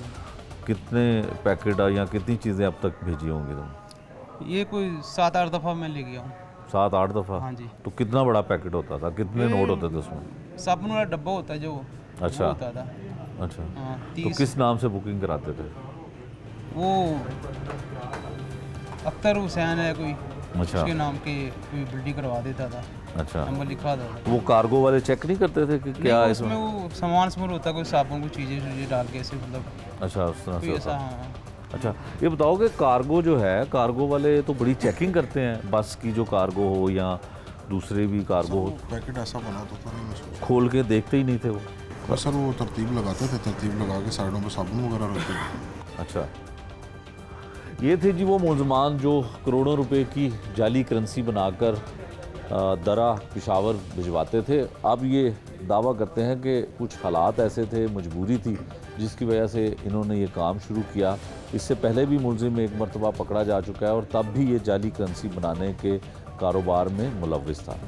कितने पैकेट या कितनी चीज़ें अब तक भेजी होंगी तुम? ये कोई 7-8 दफ़ा मैं ले गया हूँ। 7-8 दफ़ा? हाँ जी। तो कितना बड़ा पैकेट होता था? कितने नोट होते थे उसमें? साबुन वाला डब्बा होता है जो, अच्छा। वो होता था। अच्छा, हाँ, तो 30। किस नाम से बुकिंग कराते थे? वो अख्तर हुसैन है कोई, अच्छा उसके नाम के कोई बिल्डी करवा देता था, अच्छा, नंबर लिखा था। तो वो कार्गो वाले चेक नहीं करते थे कि क्या नहीं, इसमें? उसमें वो सामान होता, कोई साबुन, कोई चीज़ें डाल के ऐसे, मतलब अच्छा, उस तरह से कोई होता। ऐसा। हाँ अच्छा, ये बताओ कि कार्गो जो है, कार्गो वाले तो बड़ी चेकिंग करते हैं, बस की जो कार्गो हो या दूसरे भी कार्गो हो, पैकेट ऐसा बना तो था नहीं मैं खोल के देखते ही नहीं थे वो? बस सर वो तरतीब लगाते थे, तरतीब लगा के साइडों पे साबुन वगैरह रखते थे। अच्छा, ये थे जी वो मुलजमान जो करोड़ों रुपए की जाली करेंसी बनाकर दरा पेशावर भिजवाते थे। अब ये दावा करते हैं कि कुछ हालात ऐसे थे, मजबूरी थी, जिसकी वजह से इन्होंने ये काम शुरू किया। इससे पहले भी मुलजिम एक मरतबा पकड़ा जा चुका है और तब भी ये जाली करेंसी बनाने के कारोबार में मुलव्विस था।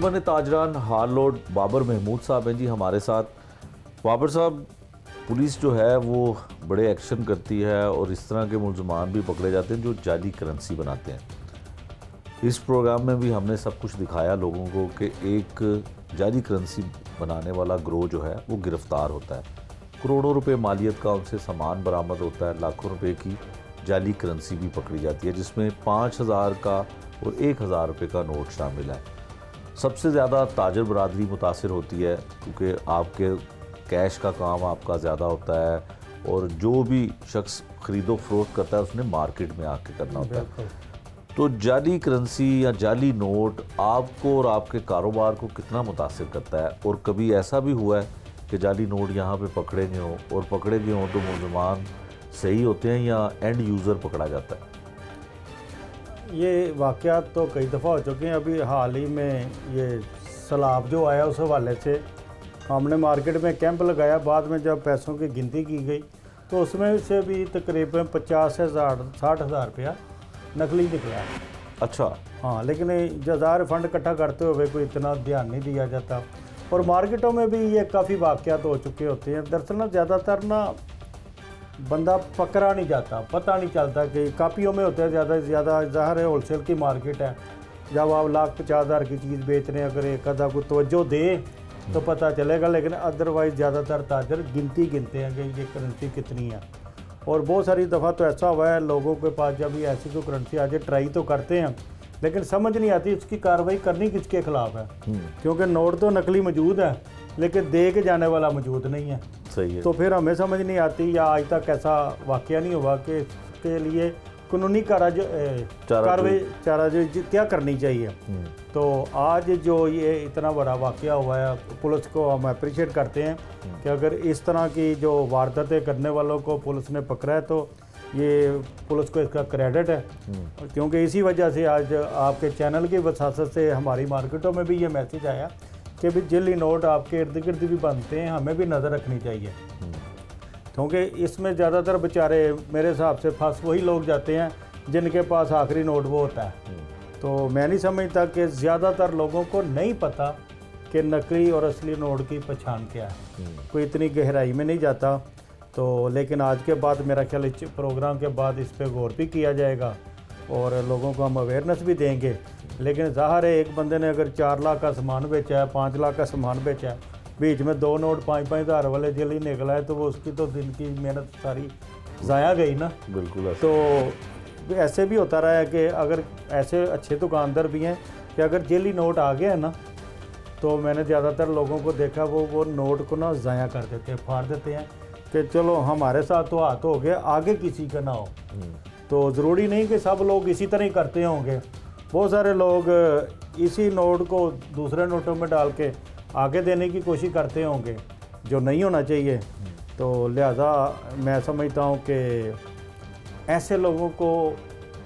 अंजुमन ताजरान हार लॉर्ड बाबर महमूद साहब हैं जी हमारे साथ। बाबर साहब, पुलिस जो है वो बड़े एक्शन करती है और इस तरह के मुलजमान भी पकड़े जाते हैं जो जाली करेंसी बनाते हैं। इस प्रोग्राम में भी हमने सब कुछ दिखाया लोगों को कि एक जाली करेंसी बनाने वाला गिरोह जो है वो गिरफ्तार होता है, करोड़ों रुपए मालियत का उनसे सामान बरामद होता है, लाखों रुपए की जाली करेंसी भी पकड़ी जाती है जिसमें 5,000 का और 1,000 रुपये का नोट शामिल है। सबसे ज़्यादा ताजर बरादरी मुतासिर होती है क्योंकि आपके कैश का काम आपका ज़्यादा होता है और जो भी शख्स ख़रीदो फरोख्त करता है उसने मार्केट में आके करना होता है। तो जाली करेंसी या जाली नोट आपको और आपके कारोबार को कितना मुतासिर करता है, और कभी ऐसा भी हुआ है कि जाली नोट यहाँ पे पकड़े गए हों और पकड़े गए हों तो मुलजमान सही होते हैं या एंड यूज़र पकड़ा जाता है? ये वाक़यात तो कई दफ़ा हो चुके हैं। अभी हाल ही में ये सैलाब जो आया उस हवाले से हमने मार्केट में कैंप लगाया। बाद में जब पैसों की गिनती की गई तो उसमें से भी तकरीबन 50,000-60,000 रुपया नकली निकला है। अच्छा। हाँ, लेकिन ज़्यादा फंड इकट्ठा करते हुए कोई इतना ध्यान नहीं दिया जाता। और मार्केटों में भी ये काफ़ी वाक़यात हो चुके होते हैं। दरअसल ना ज़्यादातर ना बंदा पकड़ा नहीं जाता, पता नहीं चलता कि कापियों में होता है ज़्यादा से ज़्यादा। ज़ाहिर है होलसेल की मार्केट है, जब आप 1,50,000 की चीज़ बेच रहे हैं, अगर एक आधा को तवज्जो दे तो पता चलेगा, लेकिन अदरवाइज़ ज़्यादातर ताजर गिनते हैं कि ये करेंसी कितनी है। और बहुत सारी दफ़ा तो ऐसा हुआ है लोगों के पास जब भी ऐसी कोई करेंसी आ जाए ट्राई तो करते हैं लेकिन समझ नहीं आती उसकी कार्रवाई करनी किसके खिलाफ है, क्योंकि नोट तो नकली मौजूद है लेकिन दे के जाने वाला मौजूद नहीं है। सही है। तो फिर हमें समझ नहीं आती या आज तक ऐसा वाक़या नहीं हुआ कि इसके लिए कानूनी कार्रवाई क्या करनी चाहिए। तो आज जो ये इतना बड़ा वाक़या हुआ है, पुलिस को हम अप्रिशिएट करते हैं कि अगर इस तरह की जो वारदातें करने वालों को पुलिस ने पकड़ा है तो ये पुलिस को इसका क्रेडिट है, क्योंकि इसी वजह से आज आपके चैनल की वसासत से हमारी मार्केटों में भी ये मैसेज आया कि भी जेली नोट आपके इर्द गिर्द भी बनते हैं, हमें भी नज़र रखनी चाहिए। क्योंकि इसमें ज़्यादातर बेचारे मेरे हिसाब से फंस वही लोग जाते हैं जिनके पास आखिरी नोट वो होता है। तो मैं नहीं समझता कि ज़्यादातर लोगों को नहीं पता कि नकली और असली नोट की पहचान क्या है, कोई इतनी गहराई में नहीं जाता। तो लेकिन आज के बाद मेरा ख्याल इस प्रोग्राम के बाद इस पर गौर भी किया जाएगा और लोगों को हम अवेयरनेस भी देंगे। लेकिन ज़ाहिर है एक बंदे ने अगर 4 लाख का सामान बेचा है, 5 लाख का सामान बेचा है, बीच में 2 नोट 5-5 हज़ार वाले जल्दी निकला है तो वो उसकी तो दिन की मेहनत सारी ज़ाया गई ना। बिल्कुल। तो ऐसे भी होता रहा है कि अगर ऐसे अच्छे दुकानदार भी हैं कि अगर जेली नोट आ गया है ना तो मैंने ज़्यादातर लोगों को देखा वो नोट को ना ज़ाया कर देते हैं, फाड़ देते हैं कि चलो हमारे साथ तो हाथ हो गया, आगे किसी का ना हो। तो ज़रूरी नहीं कि सब लोग इसी तरह ही करते होंगे, बहुत सारे लोग इसी नोट को दूसरे नोटों में डाल के आगे देने की कोशिश करते होंगे जो नहीं होना चाहिए। तो लिहाजा मैं समझता हूँ कि ऐसे लोगों को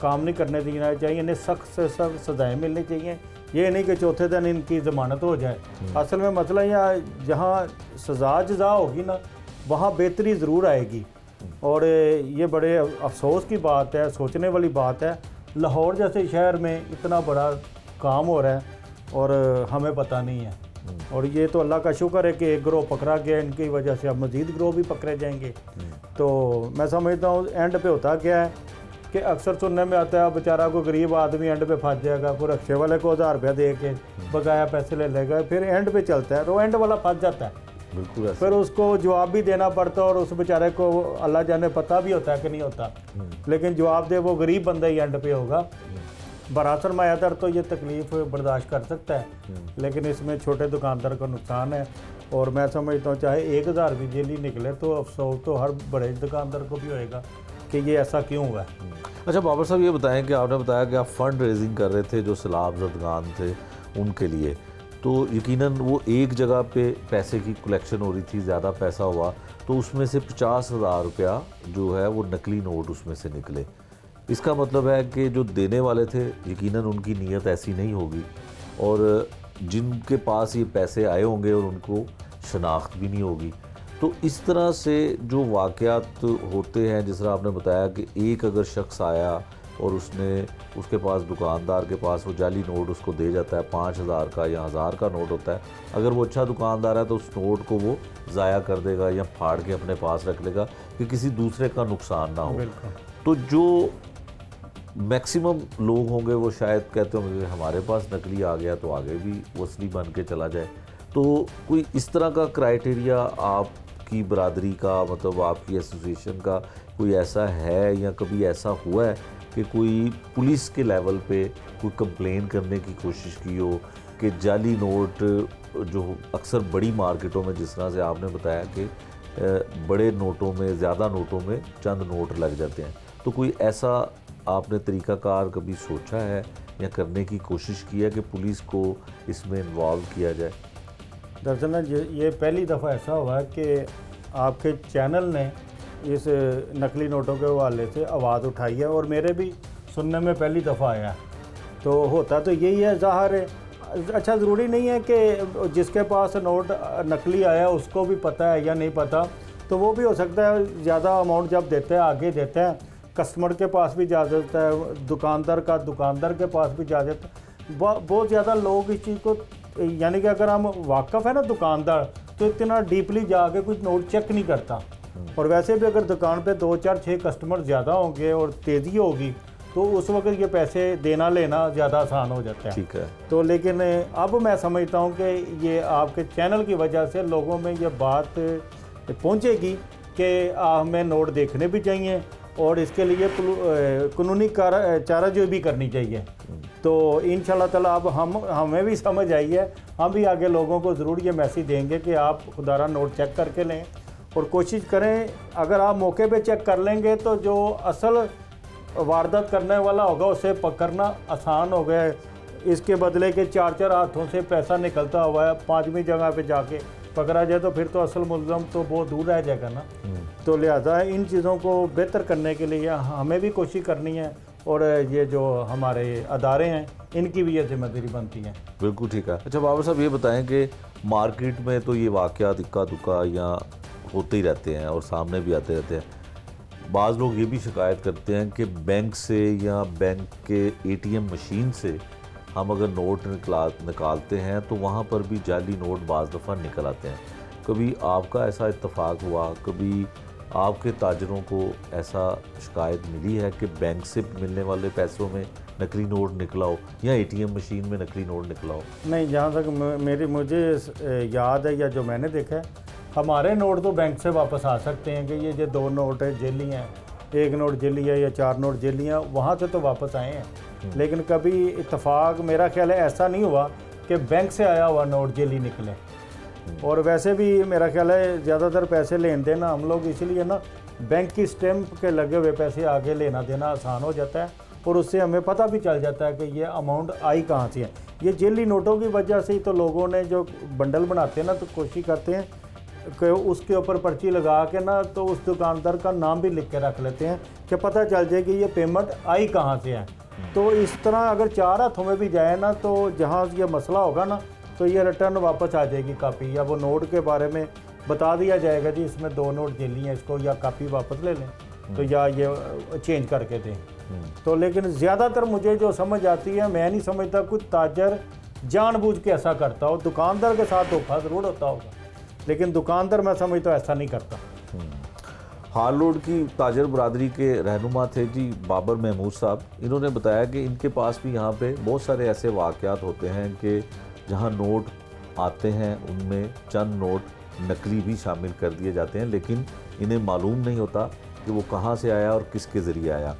काम नहीं करने देना चाहिए, इन्हें सख्त से सख्त सज़ाएँ मिलनी चाहिए। ये नहीं कि चौथे दिन इनकी ज़मानत हो जाए। असल में मसला यह जहाँ सज़ा होगी ना वहाँ बेहतरी ज़रूर आएगी। और ये बड़े अफसोस की बात है, सोचने वाली बात है, लाहौर जैसे शहर में इतना बड़ा काम हो रहा है और हमें पता नहीं है। और ये तो अल्लाह का शुक्र है कि एक गिरोह पकड़ा गया, इनकी वजह से अब मज़ीद गिरोह भी पकड़े जाएंगे। तो मैं समझता हूँ एंड पे होता क्या है कि अक्सर सुनने में आता है बेचारा कोई गरीब आदमी एंड पे फंस जाएगा, कोई रक्शे वाले को 1000 रुपया दे के बकाया पैसे ले लेगा, फिर एंड पे चलता है तो एंड वाला फंस जाता है। बिल्कुल। फिर उसको जवाब भी देना पड़ता है और उस बेचारे को अल्लाह जाने पता भी होता है कि नहीं होता, लेकिन जवाब दे वो गरीब बंदा ही एंड पे होगा। बड़ा सरमायादार तो ये तकलीफ़ बर्दाश्त कर सकता है, लेकिन इसमें छोटे दुकानदार को नुकसान है। और मैं समझता हूँ चाहे 1,000 भी जेली निकले तो अफसोस तो हर बड़े दुकानदार को भी होएगा कि ये ऐसा क्यों हुआ है। अच्छा बाबर साहब, ये बताएं कि आपने बताया कि आप फ़ंड रेजिंग कर रहे थे जो सैलाब ज़दगान थे उनके लिए, तो यकीनन वो एक जगह पे पैसे की कलेक्शन हो रही थी, ज़्यादा पैसा हुआ तो उसमें से 50,000 रुपया जो है वो नकली नोट उसमें से निकले। इसका मतलब है कि जो देने वाले थे यकीनन उनकी नीयत ऐसी नहीं होगी और जिनके पास ये पैसे आए होंगे और उनको शनाख्त भी नहीं होगी। तो इस तरह से जो वाक़यात होते हैं, जिस तरह आपने बताया कि एक अगर शख्स आया और उसके पास दुकानदार के पास वो जाली नोट उसको दे जाता है, 5,000 का या 1,000 का नोट होता है। अगर वो अच्छा दुकानदार है तो उस नोट को वो ज़ाया कर देगा या फाड़ के अपने पास रख लेगा कि किसी दूसरे का नुकसान ना हो। तो जो मैक्सिमम लोग होंगे वो शायद कहते होंगे कि हमारे पास नकली आ गया तो आगे भी वो असली बन के चला जाए। तो कोई इस तरह का क्राइटेरिया आपकी बरादरी का, मतलब आपकी एसोसिएशन का कोई ऐसा है या कभी ऐसा हुआ है कि कोई पुलिस के लेवल पे कोई कंप्लेन करने की कोशिश की हो कि जाली नोट जो अक्सर बड़ी मार्केटों में, जिस तरह से आपने बताया कि बड़े नोटों में, ज़्यादा नोटों में चंद नोट लग जाते हैं, तो कोई ऐसा आपने तरीक़ाकार कभी सोचा है या करने की कोशिश की है कि पुलिस को इसमें इन्वॉल्व किया जाए? दरअसल ये पहली दफ़ा ऐसा हुआ है कि आपके चैनल ने इस नकली नोटों के हवाले से आवाज़ उठाई है और मेरे भी सुनने में पहली दफ़ा आया है। तो होता तो यही है, ज़ाहिर है। अच्छा, ज़रूरी नहीं है कि जिसके पास नोट नकली आया उसको भी पता है या नहीं पता, तो वो भी हो सकता है ज़्यादा अमाउंट जब देते हैं, आगे देते हैं, कस्टमर के पास भी जा जाता है, दुकानदार के पास भी जा जाता है। बहुत ज़्यादा लोग इस चीज़ को, यानी कि अगर हम वाकिफ़ है ना दुकानदार, तो इतना डीपली जाके कुछ नोट चेक नहीं करता। और वैसे भी अगर दुकान पे 2, 4, 6 कस्टमर ज़्यादा होंगे और तेज़ी होगी तो उस वक्त ये पैसे देना लेना ज़्यादा आसान हो जाता है। ठीक है। तो लेकिन अब मैं समझता हूँ कि ये आपके चैनल की वजह से लोगों में ये बात पहुँचेगी कि हमें नोट देखने भी चाहिए और इसके लिए कानूनी चाराजोई भी करनी चाहिए। तो इंशाल्लाह ताला अब हमें भी समझ आई है, हम भी आगे लोगों को ज़रूर ये मैसेज देंगे कि आप खुदारा नोट चेक करके लें और कोशिश करें। अगर आप मौके पे चेक कर लेंगे तो जो असल वारदात करने वाला होगा उसे पकड़ना आसान हो गया है। इसके बदले के 4-4 हाथों से पैसा निकलता हुआ है, 5वीं जगह पे जाके पकड़ा जाए तो फिर तो असल मुल्ज़म तो बहुत दूर रह जाएगा ना। तो लिहाजा इन चीज़ों को बेहतर करने के लिए हमें भी कोशिश करनी है और ये जो हमारे अदारे हैं इनकी भी ये जिम्मेदारी बनती है। बिल्कुल ठीक है। अच्छा बाबर साहब, ये बताएं कि मार्केट में तो ये वाक़यात इक्का दुक्का या होते ही रहते हैं और सामने भी आते रहते हैं। बाज़ लोग ये भी शिकायत करते हैं कि बैंक से या बैंक के ATM मशीन से हम अगर नोट निकालते हैं तो वहाँ पर भी जाली नोट बाज़ दफ़ा निकल आते हैं। कभी आपका ऐसा इत्तफाक हुआ, कभी आपके ताजरों को ऐसा शिकायत मिली है कि बैंक से मिलने वाले पैसों में नकली नोट निकला हो या ATM मशीन में नकली नोट निकला हो? नहीं, जहाँ तक मुझे याद है या जो मैंने देखा है, हमारे नोट तो बैंक से वापस आ सकते हैं कि ये जो 2 नोट है जेली हैं, 1 नोट जेली है या 4 नोट जेली हैं, वहाँ से तो वापस आए हैं। लेकिन कभी इत्तफाक मेरा ख्याल है ऐसा नहीं हुआ कि बैंक से आया हुआ नोट जेली निकले। और वैसे भी मेरा ख्याल है ज़्यादातर पैसे लेन देना हम लोग इसलिए ना, बैंक की स्टैम्प के लगे हुए पैसे आगे लेना देना आसान हो जाता है और उससे हमें पता भी चल जाता है कि ये अमाउंट आई कहाँ से है। ये जेली नोटों की वजह से ही तो लोगों ने जो बंडल बनाते हैं ना, तो कोशिश करते हैं कि उसके ऊपर पर्ची लगा के ना, तो उस दुकानदार का नाम भी लिख के रख लेते हैं कि पता चल जाए कि ये पेमेंट आई कहाँ से है। तो इस तरह अगर 4 हाथों में भी जाए ना, तो जहाँ ये मसला होगा ना, तो ये रिटर्न वापस आ जाएगी कापी, या वो नोट के बारे में बता दिया जाएगा जी इसमें 2 नोट जेली हैं, इसको या कापी वापस ले लें तो या ये चेंज करके दें। तो लेकिन ज़्यादातर मुझे जो समझ आती है, मैं नहीं समझता कुछ ताजर जानबूझ के ऐसा करता हो। दुकानदार के साथ धोखा ज़रूर होता होगा, लेकिन दुकानदार मैं समझता ऐसा नहीं करता। हाल रोड की ताजर बरादरी के रहनुमा थे जी बाबर महमूद साहब। इन्होंने बताया कि इनके पास भी यहाँ पे बहुत सारे ऐसे वाक़यात होते हैं कि जहाँ नोट आते हैं उनमें चंद नोट नकली भी शामिल कर दिए जाते हैं, लेकिन इन्हें मालूम नहीं होता कि वो कहाँ से आया और किसके ज़रिए आया।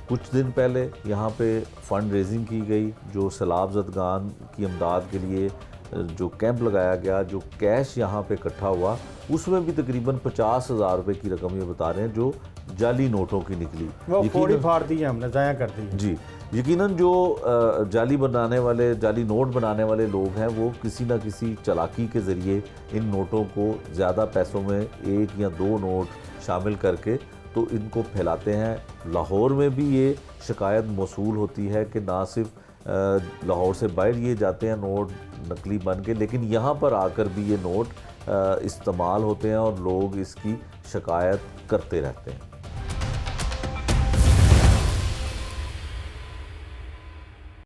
कुछ दिन पहले यहाँ पे फ़ंड रेजिंग की गई, जो सैलाब ज़दगान की इमदाद के लिए जो कैंप लगाया गया, जो कैश यहाँ पे इकट्ठा हुआ, उसमें भी तकरीबन 50,000 रुपये की रकम ये बता रहे हैं जो जाली नोटों की निकली। वो फोड़ी फाड़ दी है हमने, ज़ाया कर दी जी। यकीनन जो जाली नोट बनाने वाले लोग हैं वो किसी न किसी चालाकी के ज़रिए इन नोटों को ज़्यादा पैसों में 1 या 2 नोट शामिल करके तो इनको फैलाते हैं। लाहौर में भी ये शिकायत मौसूल होती है कि ना सिर्फ लाहौर से बाहर ये जाते हैं नोट नकली बन के, लेकिन यहाँ पर आकर भी ये नोट इस्तेमाल होते हैं और लोग इसकी शिकायत करते रहते हैं।